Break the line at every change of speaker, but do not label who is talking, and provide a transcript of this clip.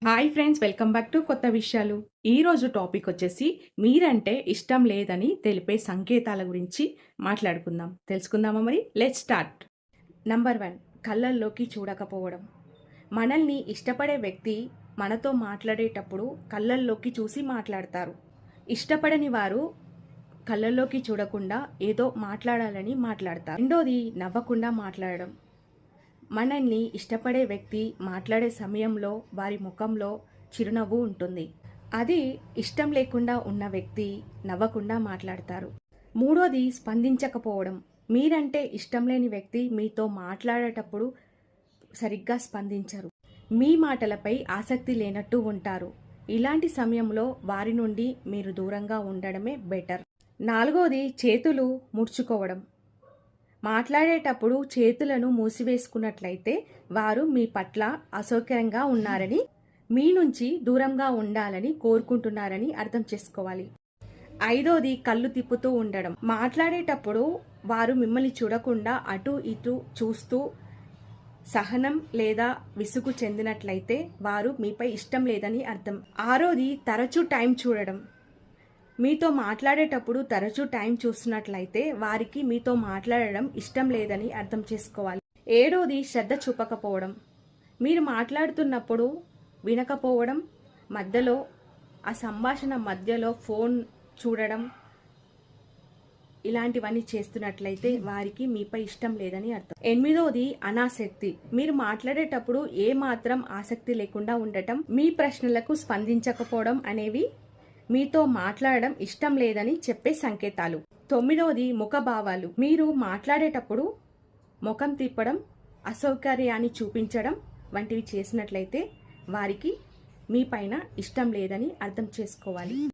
Hi friends, welcome back to కొత్త విషయాలు. ఈరోజు టాపిక్ వచ్చేసి మీరంటే ఇష్టం లేదని తెలిపే సంకేతాల గురించి మాట్లాడుకుందాం. తెలుసుకుందామా మరి? Let's start. నంబర్ 1, కళ్ళల్లోకి చూడకపోవడం. మనల్ని ఇష్టపడే వ్యక్తి మనతో మాట్లాడేటప్పుడు కళ్ళల్లోకి చూసి మాట్లాడతారు. ఇష్టపడని వారు కళ్ళల్లోకి చూడకుండా ఏదో మాట్లాడాలని మాట్లాడతారు. రెండోది, నవ్వకుండా మాట్లాడడం. మనల్ని ఇష్టపడే వ్యక్తి మాట్లాడే సమయంలో వారి ముఖంలో చిరునవ్వు ఉంటుంది. అది ఇష్టం లేకుండా ఉన్న వ్యక్తి నవ్వకుండా మాట్లాడతారు. మూడోది, స్పందించకపోవడం. మీరంటే ఇష్టం లేని వ్యక్తి మీతో మాట్లాడేటప్పుడు సరిగ్గా స్పందించరు. మీ మాటలపై ఆసక్తి లేనట్టు ఉంటారు. ఇలాంటి సమయంలో వారి నుండి మీరు దూరంగా ఉండడమే బెటర్. నాలుగోది, చేతులు ముడుచుకోవడం. మాట్లాడేటప్పుడు చేతులను మూసివేసుకున్నట్లయితే వారు మీ పట్ల అసౌకర్యంగా ఉన్నారని, మీ నుంచి దూరంగా ఉండాలని కోరుకుంటున్నారని అర్థం చేసుకోవాలి. ఐదోది, కళ్ళు తిప్పుతూ ఉండడం. మాట్లాడేటప్పుడు వారు మిమ్మల్ని చూడకుండా అటు ఇటు చూస్తూ సహనం లేదా విసుగు చెందినట్లయితే వారు మీపై ఇష్టం లేదని అర్థం. ఆరోది, తరచూ టైం చూడడం. మీతో మాట్లాడేటప్పుడు తరచూ టైం చూస్తున్నట్లయితే వారికి మీతో మాట్లాడడం ఇష్టం లేదని అర్థం చేసుకోవాలి. ఏడోది, శ్రద్ధ చూపకపోవడం. మీరు మాట్లాడుతున్నప్పుడు వినకపోవడం, మధ్యలో ఆ సంభాషణ మధ్యలో ఫోన్ చూడడం, ఇలాంటివన్నీ చేస్తున్నట్లయితే వారికి మీపై ఇష్టం లేదని అర్థం. ఎనిమిదోది, అనాసక్తి. మీరు మాట్లాడేటప్పుడు ఏ మాత్రం ఆసక్తి లేకుండా ఉండటం, మీ ప్రశ్నలకు స్పందించకపోవడం అనేవి మీతో మాట్లాడడం ఇష్టం లేదని చెప్పే సంకేతాలు. తొమ్మిదవది, ముఖభావాలు. మీరు మాట్లాడేటప్పుడు ముఖం తిప్పడం, అసౌకర్యాన్ని చూపించడం వంటివి చేసినట్లయితే వారికి మీ పైన ఇష్టం లేదని అర్థం చేసుకోవాలి.